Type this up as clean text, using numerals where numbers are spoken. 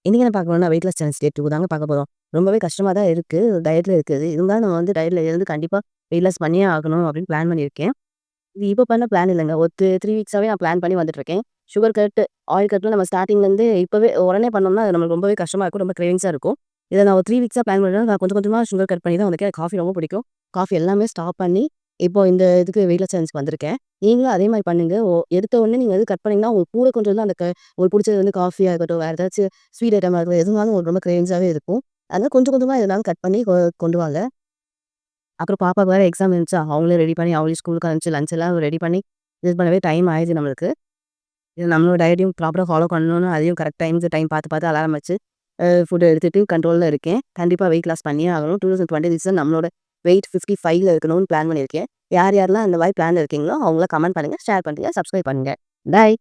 இன்னைக்கு என்ன பார்க்க வெயிட்லெஸ் சேலஞ்ச் டே 2 தாங்க பார்க்க போறோம். ரொம்பவே கஷ்டமா தான் இருக்கு. டயட்ல இருக்குது. இருந்தாலும் நம்ம டயட்ல இருந்து கண்டிப்பா வெயிட்லெஸ் பண்ணியே ஆகணும் அப்படின்னு பிளான் பண்ணியிருக்கேன். இது இப்ப பண்ண பிளான் இல்லங்க. ஒரு 3 வீக்ஸாவே நான் பிளான் பண்ணி வந்துட்டுருக்கேன். சுகர் கட், ஆயில் கட்லாம் நம்ம ஸ்டார்ட்டிங்லேருந்து இப்பவே உடனே பண்ணோம்னா, அது நம்மளுக்கு ரொம்பவே கஷ்டமா இருக்கும். ரொம்ப கிரேவிங்ஸா இருக்கும். இத நான் ஒரு 3 வீக்ஸா பிளான் பண்றேன். நான் கொஞ்சம் கொஞ்சமா சுகர் கட் பண்ணி தான் வந்திருக்கேன். எனக்கு காஃபி ரொம்ப பிடிக்கும். காஃபி எல்லாமே ஸ்டாப் பண்ணி, இப்போ இந்த இதுக்கு வெயிட்லெஸ் சேலஞ்சுக்கு வந்திருக்கேன். நீங்களும் அதே மாரி பண்ணுங்க. எடுத்த உடனே நீங்க கட் பண்ணீங்கன்னா, உங்களுக்கு கூட கொஞ்சம் தான் அந்த உங்களுக்கு புடிச்சது காஃபியா இருக்கட்டும், வேற ஏதாச்சும் ஸ்வீட் ஐட்டமா இருக்கட்டும், எதுனாலும் உங்களுக்கு ரொம்ப கிரேவிங்ஸாவே இருக்கும். அதனால கொஞ்சம் கொஞ்சமா எதுனாலும் கட் பண்ணி கொண்டு வாங்க. அப்புறம் பாப்பாக்கு வேற எக்ஸாம் இருந்துச்சா, அவங்களையும் ரெடி பண்ணி அவங்களையும் ஸ்கூலுக்கு அனுப்பிச்சு லஞ்ச் எல்லாம் ரெடி பண்ணி இது பண்ணவே டைம் ஆயிடுது நம்மளுக்கு. இது நம்மளோட டயட்டையும் ப்ராப்பரா ஃபாலோ பண்ணணும்னு அதையும் கரெக்ட் டைம் பார்த்து பார்த்து அலாரம் வச்சு ஃபுட் எடுத்துட்டு கண்ட்ரோல்ல இருக்கேன். கண்டிப்பா வெயிட் லாஸ் பண்ணியே ஆகணும். 2026 நம்மளோட வெயிட் 55ல இருக்கணும்னு பிளான் பண்ணியிருக்கேன். யார் யாரெல்லாம் அந்த மாரி பிளான்ல இருக்கீங்களோ அவங்கலாம் கமெண்ட் பண்ணுங்க, ஷேர் பண்ணுங்க, சப்ஸ்கிரைப் பண்ணுங்க. பாய்.